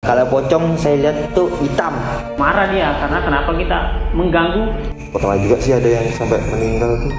Kalau pocong saya lihat tuh hitam. Marah dia karena kenapa kita mengganggu. Pertama juga sih ada yang sampai meninggal tuh.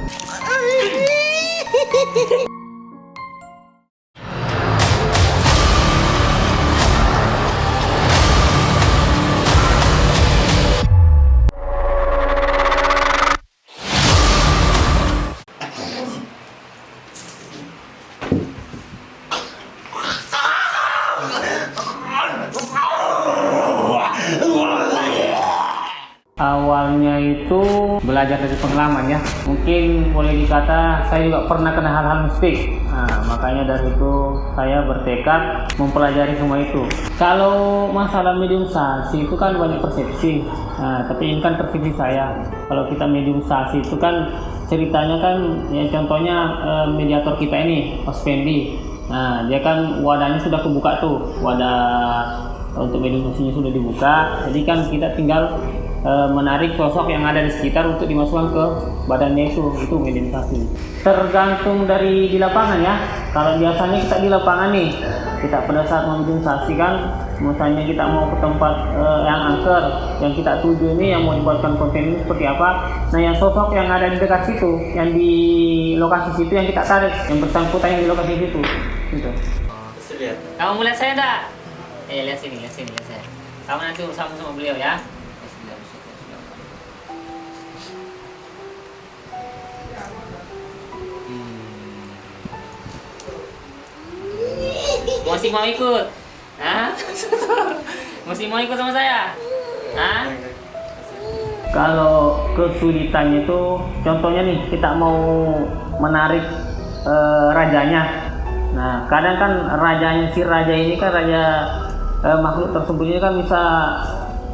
Awalnya itu belajar dari pengalaman ya. Mungkin boleh dikata saya juga pernah kena hal-hal mistik. Nah, makanya dari itu saya bertekad mempelajari semua itu. Kalau masalah mediumisasi itu kan banyak persepsi. Nah, tapi ini kan persepsi saya. Kalau kita mediumisasi itu kan ceritanya kan ya contohnya mediator kita ini, Mas Fendi. Nah, dia kan wadahnya sudah kebuka tuh. Wadah untuk mediumisasinya sudah dibuka. Jadi kan kita tinggal menarik sosok yang ada di sekitar untuk dimasukkan ke badannya itu mediumisasi. Tergantung dari di lapangan ya. Kalau biasanya kita di lapangan nih, kita pada saat memediumisasi kan, misalnya kita mau ke tempat yang angker, yang kita tuju ini yang mau dibuatkan konten ini seperti apa. Nah, yang sosok yang ada di dekat situ, yang di lokasi situ yang kita tarik, yang bersangkutan yang di lokasi situ. Gitu. Kamu melihat saya enggak? Lihat sini saya. Kamu nanti bersama sama beliau ya. Masih mau ikut? Hah? Masih mau ikut sama saya? Hah? Kalau kesulitannya itu contohnya nih, kita mau menarik rajanya. Nah, kadang kan rajanya, si raja ini kan raja makhluk tersembunyi kan bisa,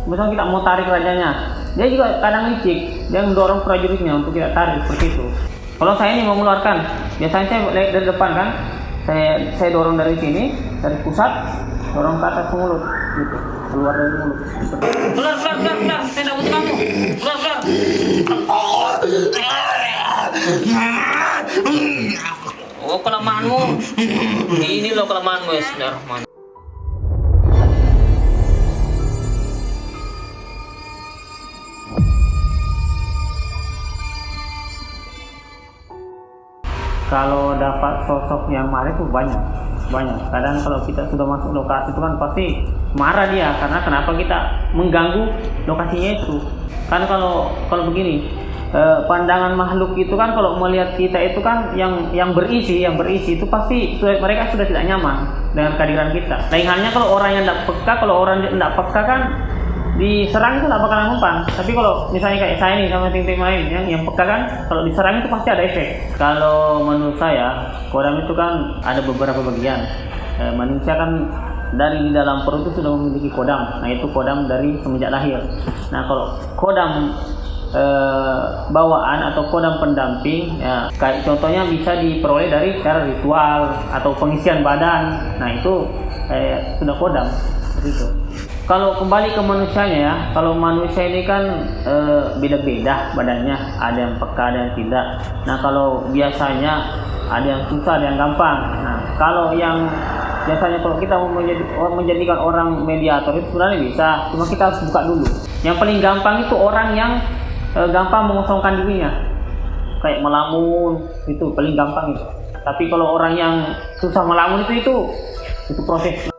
misalnya kita mau tarik rajanya, dia juga kadang licik, dia mendorong prajuritnya untuk kita tarik seperti itu. Kalau saya ini mau mengeluarkan, biasanya saya dari depan kan, saya dorong dari sini, dari pusat, dorong ke atas mulut, gitu, keluar dari mulut. Keluar, saya tidak butuh kamu. Keluar. Oh, kelemahanmu. Ini loh kelemahanmu, Bismillahirrahmanirrahim. Kalau dapat sosok yang marah itu banyak. Kadang kalau kita sudah masuk lokasi itu kan pasti marah dia karena kenapa kita mengganggu lokasinya itu. Kan kalau begini, pandangan makhluk itu kan kalau melihat kita itu kan yang berisi itu pasti mereka sudah tidak nyaman dengan kehadiran kita. Lain halnya kalau orang yang tidak peka, kalau orang tidak peka kan diserang itu tidak bakalan mempan. Tapi kalau misalnya kayak saya nih sama tim-tim lain yang peka kan, kalau diserang itu pasti ada efek. Kalau menurut saya, kodam itu kan ada beberapa bagian. Manusia kan dari di dalam perut itu sudah memiliki kodam. Nah, itu kodam dari semenjak lahir. Nah, kalau kodam bawaan atau kodam pendamping ya, kayak contohnya bisa diperoleh dari cara ritual atau pengisian badan. Nah, itu sudah kodam itu. Kalau kembali ke manusianya ya, kalau manusia ini kan beda-beda badannya, ada yang peka, ada yang tidak. Nah, kalau biasanya ada yang susah, ada yang gampang. Nah, kalau yang biasanya kalau kita mau menjadikan orang mediator itu sebenarnya bisa, cuma kita harus buka dulu. Yang paling gampang itu orang yang gampang mengosongkan dirinya, kayak melamun, itu paling gampang itu. Tapi kalau orang yang susah melamun itu proses.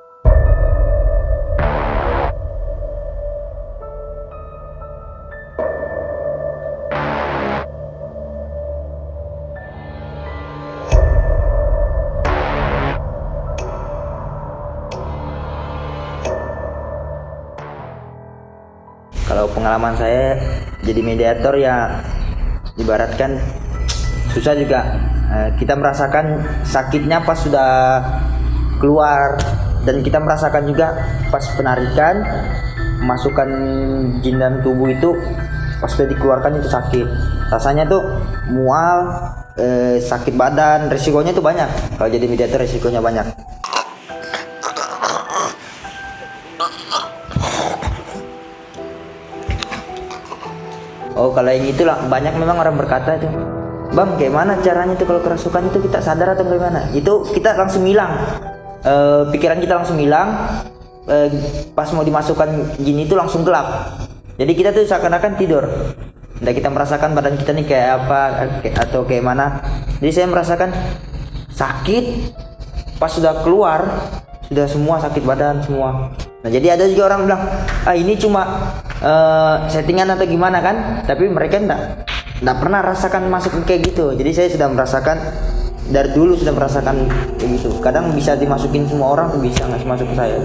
Kalau pengalaman saya jadi mediator ya ibaratkan susah juga. Kita merasakan sakitnya pas sudah keluar, dan kita merasakan juga pas penarikan masukkan jin dalam tubuh itu, pas sudah dikeluarkan itu sakit. Rasanya tuh mual, sakit badan, resikonya tuh banyak. Kalau jadi mediator resikonya banyak. Oh, kalau yang itu lah banyak memang orang berkata itu, Bang, gimana caranya tuh kalau kerasukan itu kita sadar atau bagaimana? Itu kita langsung hilang, pikiran kita langsung hilang, pas mau dimasukkan gini itu langsung gelap. Jadi kita tuh seakan-akan tidur. Nah, kita merasakan badan kita nih kayak apa atau kayak mana. Jadi saya merasakan sakit pas sudah keluar, sudah semua sakit badan semua. Nah, jadi ada juga orang bilang, ini cuma settingan atau gimana kan? Tapi mereka enggak pernah rasakan masuk kayak gitu. Jadi saya sudah merasakan dari dulu, sudah merasakan kayak gitu. Kadang bisa dimasukin semua orang tuh bisa, nggak masuk ke saya.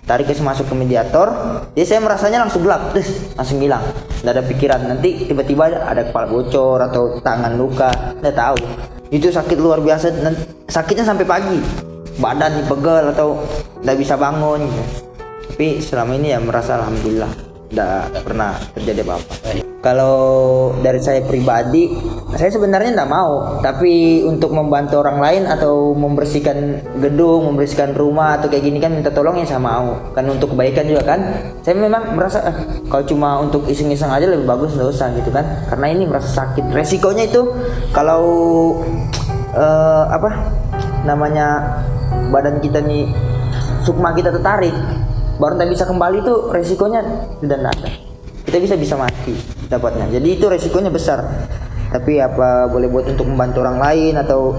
Tarik masuk ke mediator, jadi saya merasanya langsung gelap, langsung hilang, nggak ada pikiran. Nanti tiba-tiba ada kepala bocor atau tangan luka, nggak tahu. Itu sakit luar biasa, sakitnya sampai pagi, badan pegel atau nggak bisa bangun. Gitu. Tapi selama ini ya merasa alhamdulillah, nggak pernah terjadi apa-apa. Kalau dari saya pribadi, saya sebenarnya nggak mau, tapi untuk membantu orang lain atau membersihkan gedung, membersihkan rumah atau kayak gini kan minta tolong ya saya mau, kan untuk kebaikan juga kan. Saya memang merasa kalau cuma untuk iseng-iseng aja lebih bagus nggak usah gitu kan, karena ini merasa sakit. Resikonya itu kalau badan kita nih, sukma kita tertarik, baru tak bisa kembali, tuh resikonya sudah tidak ada. Kita bisa mati dapatnya. Jadi itu resikonya besar. Tapi apa boleh buat untuk membantu orang lain atau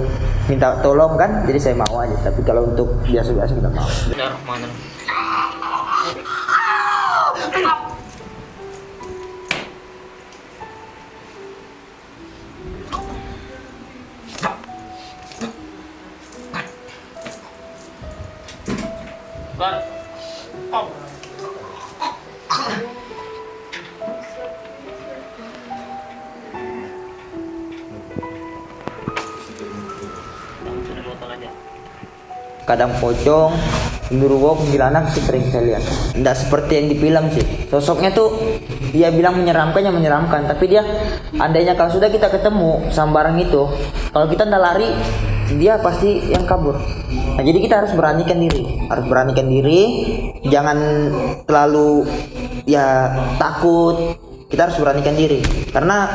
minta tolong kan? Jadi saya mau aja. Tapi kalau untuk biasa-biasa kita mau. Kadang pocong, genderuwo, kuntilanak itu sering saya lihat. Tidak seperti yang di film sih. Sosoknya tuh dia bilang menyeramkan, tapi dia andainya kalau sudah kita ketemu sama barang itu, kalau kita tidak lari, dia pasti yang kabur. Nah, jadi kita harus beranikan diri, jangan terlalu takut. Kita harus beranikan diri, karena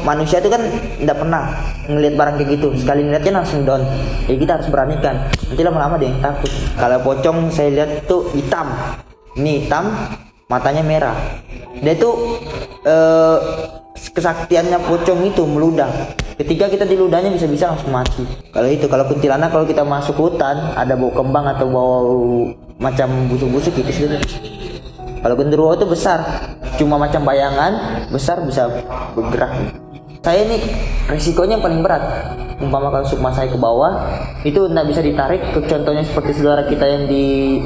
manusia itu kan tidak pernah ngelihat barang kayak gitu, sekali ngeliatnya langsung down. Jadi kita harus beranikan, nanti lama-lama dia yang takut. Kalau pocong saya lihat tuh hitam, ini hitam, matanya merah. Dia tuh kesaktiannya pocong itu meludah. Ketika kita diludahnya bisa-bisa langsung mati. Kalau kuntilanak, kalau kita masuk hutan ada bau kembang atau bau macam busuk-busuk gitu sih. Kalau genderuwo itu besar, cuma macam bayangan besar bisa bergerak. Saya ini resikonya yang paling berat. Umpama kalau sukma saya ke bawah, itu tidak bisa ditarik. Contohnya seperti saudara kita yang di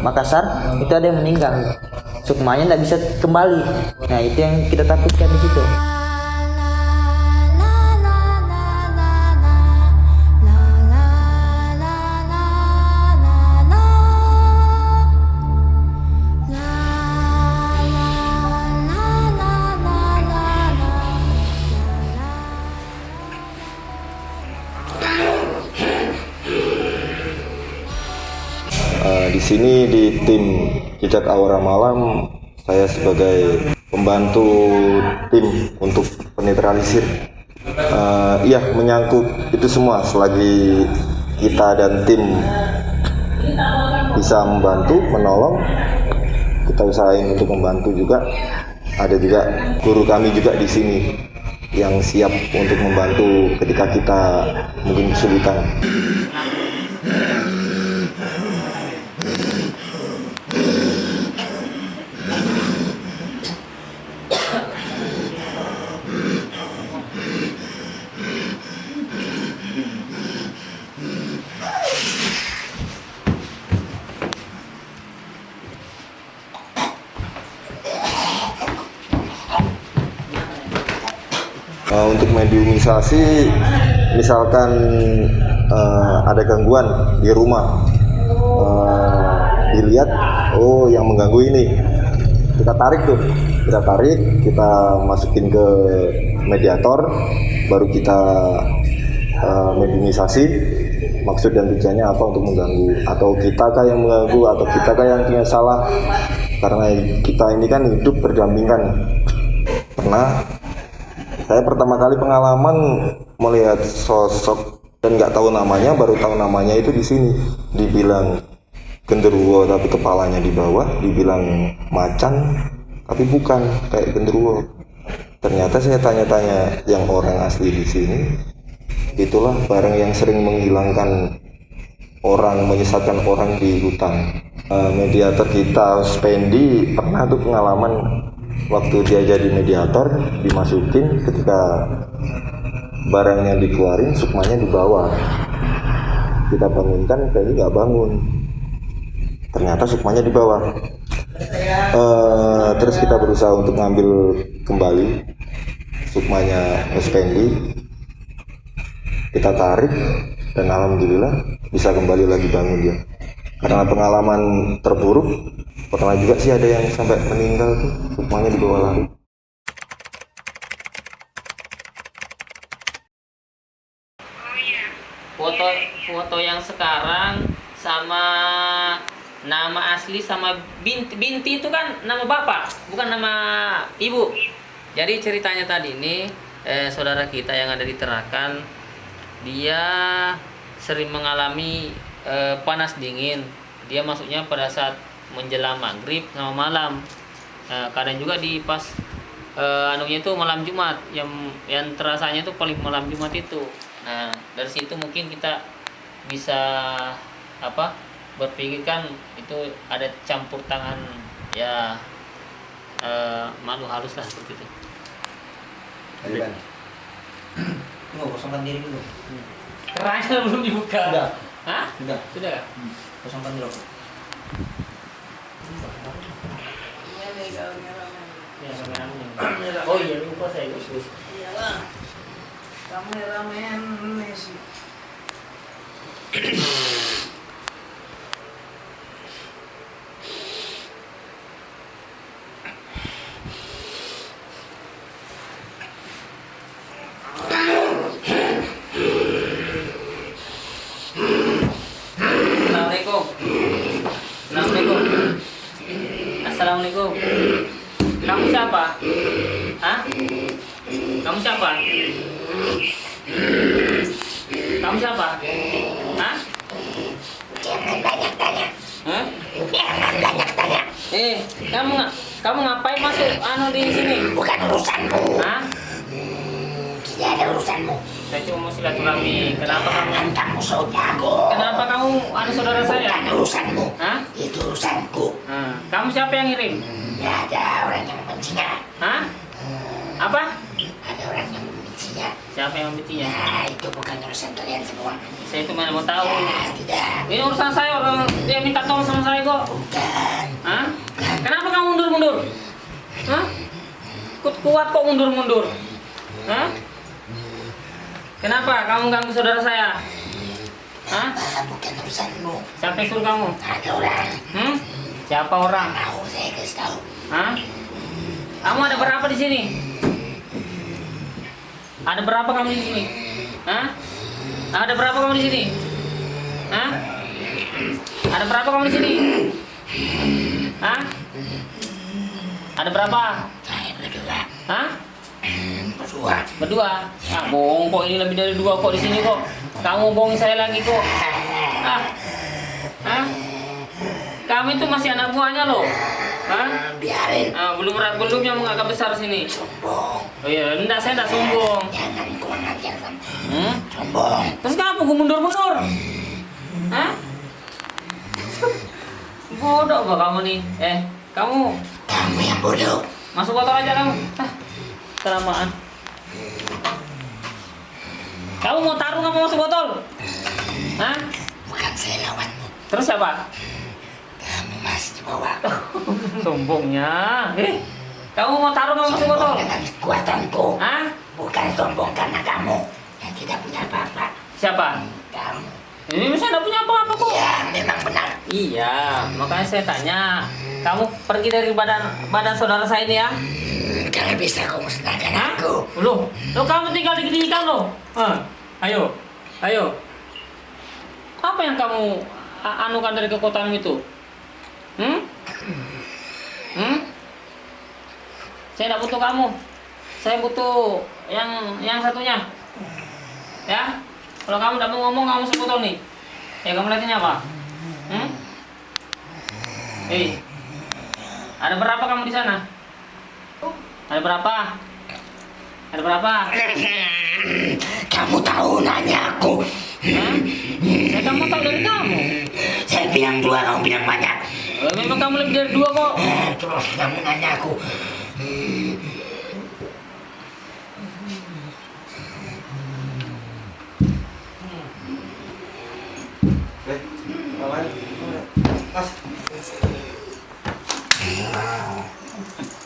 Makassar, itu ada yang meninggal. Sukmanya tidak bisa kembali. Nah, itu yang kita takutkan di situ. Di sini di tim Jejak Aura Malam, saya sebagai pembantu tim untuk penetralisir. Menyangkut itu semua, selagi kita dan tim bisa membantu, menolong, kita usahain untuk membantu juga. Ada juga guru kami juga di sini yang siap untuk membantu ketika kita mungkin kesulitan. Untuk mediumisasi, misalkan ada gangguan di rumah, dilihat, yang mengganggu ini, kita tarik, kita masukin ke mediator, baru kita mediumisasi, maksud dan tujuannya apa untuk mengganggu, atau kita kah yang mengganggu, atau kita kah yang punya salah, karena kita ini kan hidup berdampingan. Pernah saya pertama kali pengalaman melihat sosok dan nggak tahu namanya, baru tahu namanya itu di sini. Dibilang genderuwo tapi kepalanya di bawah, dibilang macan tapi bukan kayak genderuwo. Ternyata saya tanya-tanya yang orang asli di sini, itulah barang yang sering menghilangkan orang, menyesatkan orang di hutan. Mediator kita Spendi pernah tuh pengalaman waktu dia jadi mediator, dimasukin, ketika barangnya dikeluarin, sukmanya di bawah. Kita bangunkan, kayaknya nggak bangun. Ternyata sukmanya di bawah. Terus kita berusaha untuk ngambil kembali sukmanya Mas Pendi. Kita tarik dan alhamdulillah bisa kembali lagi bangun dia. Karena pengalaman terburuk, pernah juga sih ada yang sampai meninggal tuh, sukmanya di bawah lari. Foto yang sekarang sama nama asli sama binti itu kan nama bapak, bukan nama ibu. Jadi ceritanya tadi ini saudara kita yang ada di Terakan, dia sering mengalami panas dingin. Dia masuknya pada saat menjelang maghrib sama malam. Kadang juga di pas anunya itu malam Jumat, yang terasanya itu paling malam Jumat itu. Nah, dari situ mungkin kita bisa berpikir kan itu ada campur tangan ya, makhluk halus lah seperti itu. Kan? Tunggu, kosongkan diri dulu. Kerannya belum dibuka. Sudah. Hah? Sudah. Sudah kah? Kosongkan dulu. Ya, kameramen. Oh iya, lupa saya. Iyalah, kameramen sih. Assalamualaikum. Assalamualaikum. Assalamualaikum. Kamu siapa? Hah? Kamu siapa? Kamu siapa? Hah? Jangan banyak tanya. Hah? Jangan banyak tanya. Kamu ngapain masuk di sini? Bukan urusanmu. Hah? Tidak ada urusanmu. Saya cuma mau silaturahmi. Kenapa kamu? Kan kamu saudaraku. Kenapa kamu saudara saya? Bukan urusanmu. Hah? Itu urusanku. Kamu siapa yang ngirim? Tidak ada orang yang membencinya. Hah? Apa? Ada orang yang membencinya. Siapa yang membencinya? Nah, itu bukan urusan kalian semua. Saya itu mana mau tahu. Ya, tidak. Ini urusan saya, orang dia minta tolong sama saya kok. Bukan. Hah? Kenapa kamu mundur-mundur? Hah? Kuat kok mundur-mundur? Hah? Kenapa kamu ganggu saudara saya? Hah? Bukan urusanmu. Siapa yang suruh kamu? Ada orang. Siapa orang? Mau saya kasih tahu. Hah? Kamu ada berapa di sini? Ada berapa kamu di sini? Hah? Ada berapa kamu di sini? Hah? Ada berapa kamu di sini? Hah? Ada berapa? Saya berdua. Hah? Berdua. Berdua? Ah, bohong kok, ini lebih dari 2 kok di sini kok. Kamu bohongin saya lagi kok. Ah. Hah? Kamu itu masih anak buahnya loh. Hah? Biarin. Belum yang agak besar sini. Sombong. Oh iya, enggak, saya enggak sombong. Jangan kurang ajar kamu. Sombong. Terus kenapa gue mundur-mundur? Hah? Bodoh apa kamu nih? Kamu Kamu yang bodoh. masuk botol aja kamu. Kelamaan. Kamu mau taruh nggak mau masuk botol? Hah? Bukan saya lawanmu. Terus siapa? Kamu masih di bawah. Sombongnya. Kamu mau taruh nggak mau masuk botol? Sombong dengan kekuatanku. Hah? Bukan sombong karena kamu yang tidak punya apa-apa. Siapa? Kamu. Ini saya nggak punya apa-apa kok. Ya, memang benar. Iya, makanya saya tanya. Kamu pergi dari badan saudara saya ini ya? Kalau bisa kau musnahkan Hah? aku. Loh, kamu tinggal di ikan loh. Ayo. Ayo. Apa yang kamu anukan dari kekuatanmu itu? Saya tidak butuh kamu. Saya butuh yang satunya. Ya. Kalau kamu tidak mau ngomong, kamu sebutkan nih. Kamu lihat ini apa? Ada berapa kamu di sana? Ada berapa? Ada berapa? Kamu tahu nanya aku. Saya kamu tahu dari kamu. Saya bilang 2, kamu bilang banyak. Memang kamu lebih dari 2 kok. Terus kamu nanya aku.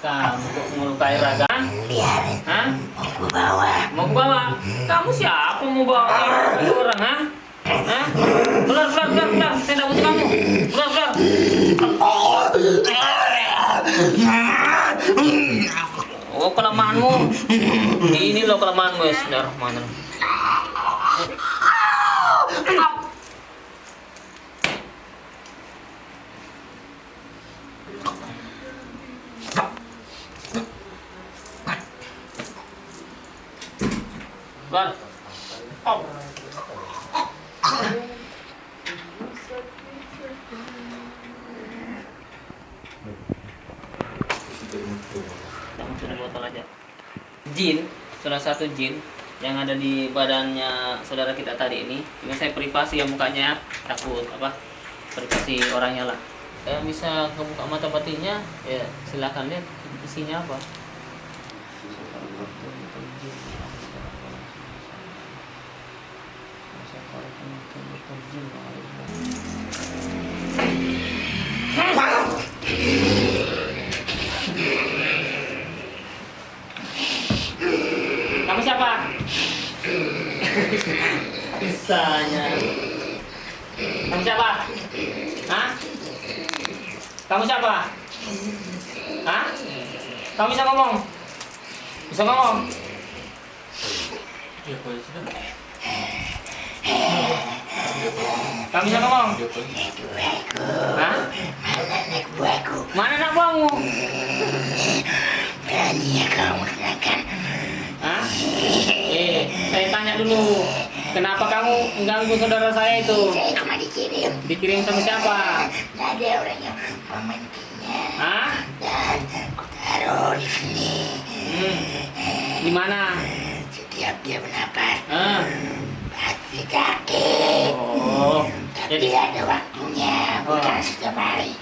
Kamu kok melukai Raga? Biarin. Hah? Mau gue bawa. Mau ke bawah? Kamu siapa mau bawa orang? Hah? Keluar. Saya tidak butuh kamu. Keluar. Oh, kelemahanmu. Ini loh kelemahanmu ya, Bismillahirrahmanirrahim. Keluar. Botol aja. Jin, salah satu jin yang ada di badannya saudara kita tadi ini. Ini saya privasi ya mukanya, takut apa? Privasi orangnya lah. Bisa kebuka mata batinnya, ya silakan lihat isinya apa. Kamu siapa? Bisanya. Kamu siapa? Hah? Kamu siapa? Hah? Kamu bisa ngomong? Bisa ngomong? Kamu bisa ngomong? Hah? Mana anak buahmu? Berani ya kamu katakan. Hah? Saya tanya dulu. Kenapa kamu mengganggu saudara saya itu? Saya cuma dikirim. Dikirim sama siapa? Nggak ada orang yang memilikinya. Hah? Dan aku taruh di sini. Di mana? Setiap dia bernapas, pasti sakit. Oh, Tapi jadi ada waktunya, bukan setiap hari.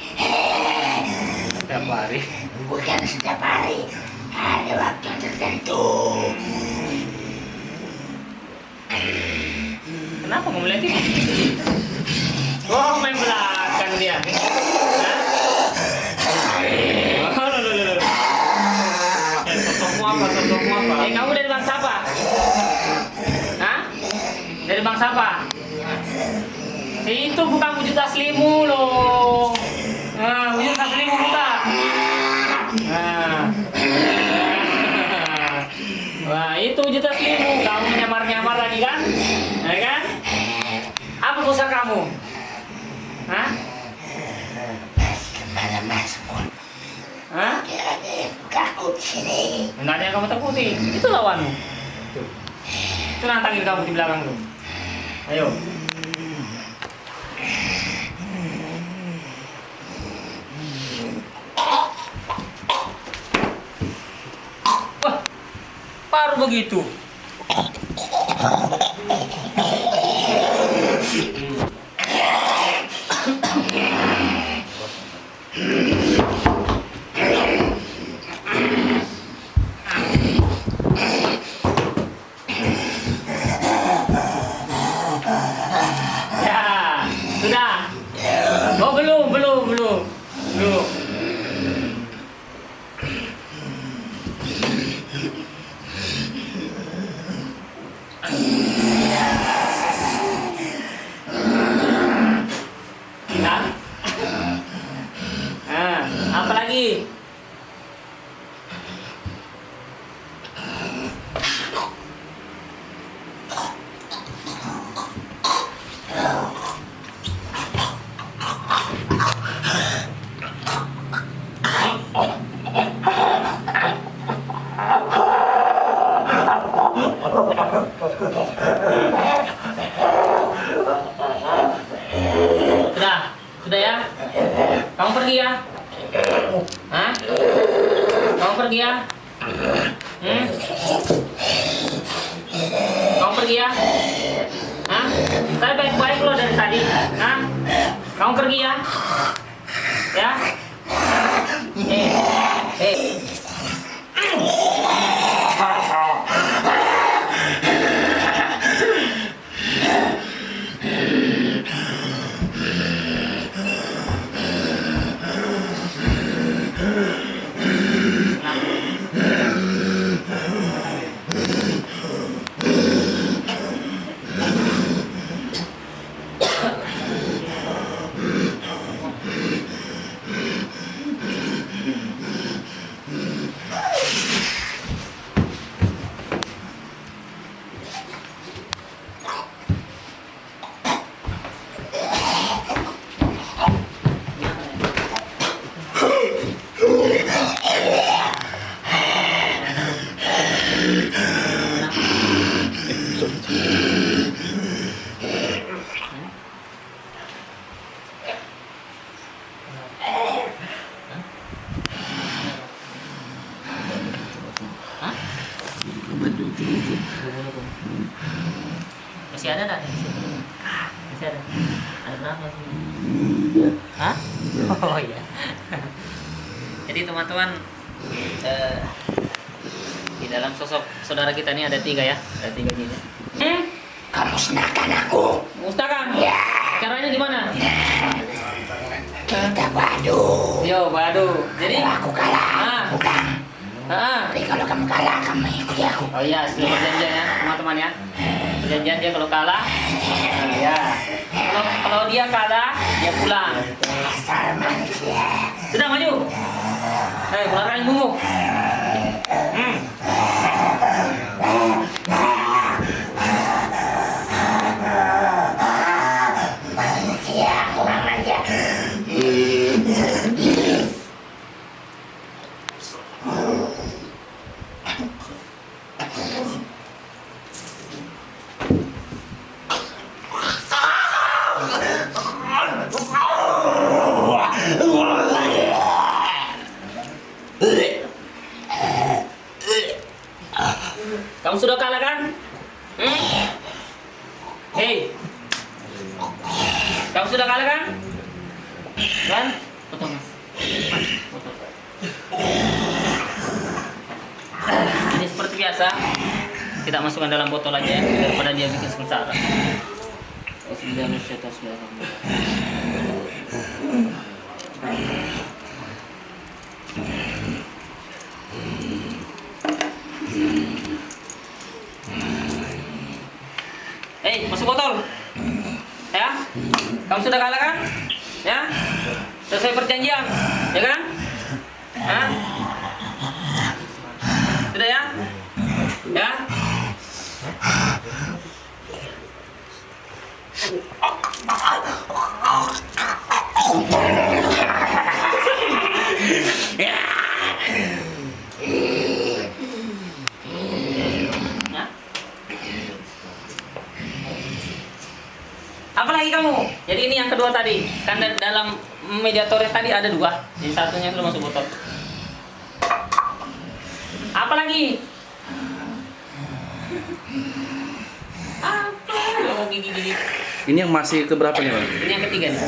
setiap hari. Bukan setiap hari. Ada waktu tertentu. Kenapa kamu melihat itu? Oh, main belakang dia. Hah? Oh, loh. Sosokmu apa? Kamu dari bangsa apa? Hah? Dari bangsa apa? Itu bukan wujud aslimu loh. Wujud aslimu bukan. Wah, itu wujud aslimu. Kamu nyamar-nyamar lagi kan? Ya kan? Apa dosa kamu? Hah? Kemana masuk? Hah? Tidak ada yang takut sini. Enggak ada yang kamu takuti. Itu lawanmu. Tuh. Itu nantangin kamu di belakang tuh. Ayo. Wah, baru begitu. Ya, sudah. Oh, belum. Kamu pergi ya? Hah? Kamu pergi ya? Kamu pergi ya? Hah? Saya baik-baik loh dari tadi. Hah? Kamu pergi ya? Ya? Masih ada nggak? Masih ada. Ada berapa sih? Hah? Oh iya. Jadi teman-teman, di dalam sosok saudara kita ini ada 3 ya, ada 3 gini. Kamu musnahkan aku. Musnahkan? Ya. Caranya gimana? Kita badu. Yo, badu. Jadi Kalau aku kalah, bukan. Tapi kalau kamu kalah, kamu ikuti aku. Oh iya, sudah perjanjian ya, teman-teman ya. Perjanjian dia kalau kalah, ya. Kalau dia kalah, dia pulang. Dasar manusia. Sudah maju. Keluarkan ilmumu. Manusia, kurang ajar. Kamu sudah kalah kan? Hei, kamu sudah kalah kan? Kan? Foto mas. Foto. Ini seperti biasa. Kita masukkan dalam botol aja ya, daripada dia bikin sengsara. Masuk botol. Ya? Kamu sudah kalah kan? Ya? Selesai perjanjian, ya kan? Hah? Sudah ya? Ya? Apalagi kamu? Jadi ini yang kedua tadi. Kan dalam mediatornya tadi ada 2. Jadi satunya belum masuk botol. Apalagi? Apa? Oh, gigi. Ini yang masih keberapa nih, Bang? Ini yang ketiga nih.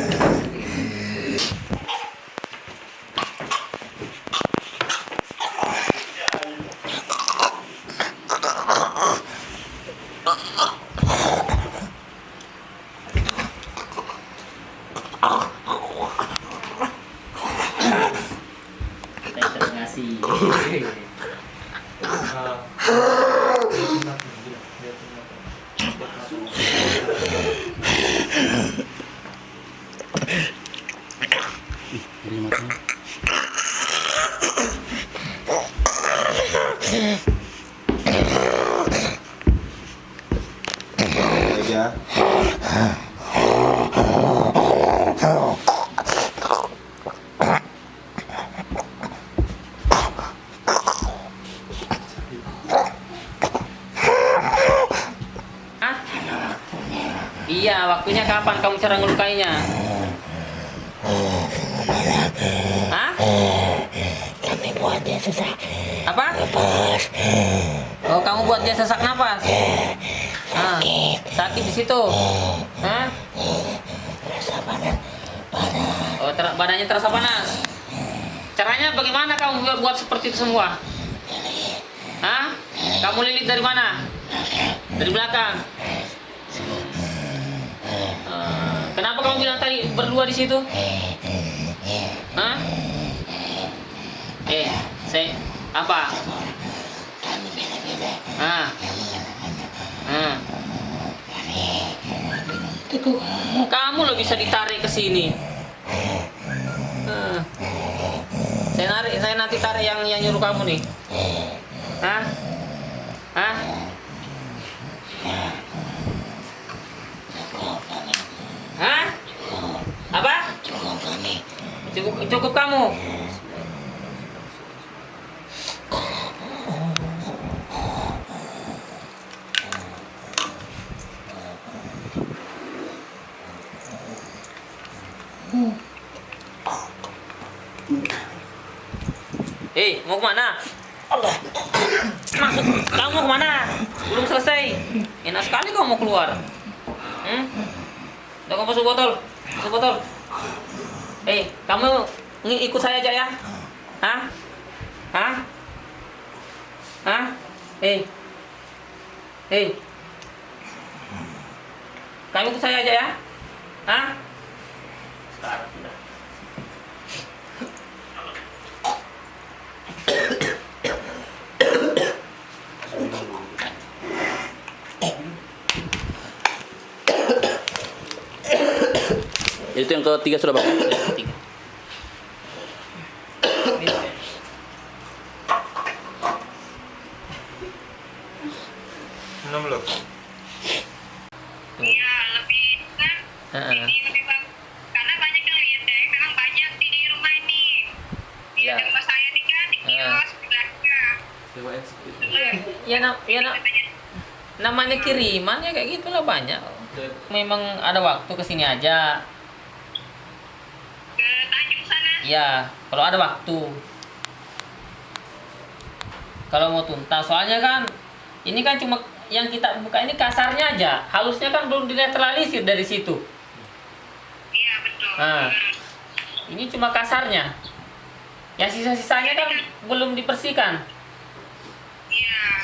Ya. Iya, waktunya kapan kamu cara ngelukainya? Kami buat dia sesak Apa? napas. Oh, kamu buat dia sesak napas. Sakit. Sakit di situ. Hah? Rasa panas. Oh, badannya terasa panas. Caranya bagaimana kamu buat seperti itu semua? Hah? Kamu lilit dari mana? Dari belakang. Kenapa kamu bilang tadi berdua di situ? Hah? Saya apa? Kamu lo bisa ditarik ke sini. Saya nanti tarik yang nyuruh kamu nih. Hah? Hah? Hah? Apa? Cukup kamu. Mau kemana? Maksud kamu mau kemana? Belum selesai. Enak sekali kamu mau keluar. Udah kamu masuk botol. Kamu ikut saya aja ya. Hah? Kamu ikut saya aja ya. Hah? Sekarang sudah. Itu yang ketiga sudah Bang? Ketiga. Iya, lebih kan ini lebih bagus karena banyak yang lihat deh, memang banyak di rumah ini. Iya. Di rumah saya nih kan di kios sebelahnya. Namanya kiriman ya kayak gitulah banyak. Memang ada waktu kesini aja. Ke Tanjung sana. Ya, kalau ada waktu. Kalau mau tuntas, soalnya kan ini kan cuma yang kita buka ini kasarnya aja, halusnya kan belum dinetralisir dari situ. Iya, betul. Ini cuma kasarnya. Yang sisa-sisanya kan belum dibersihkan. Iya.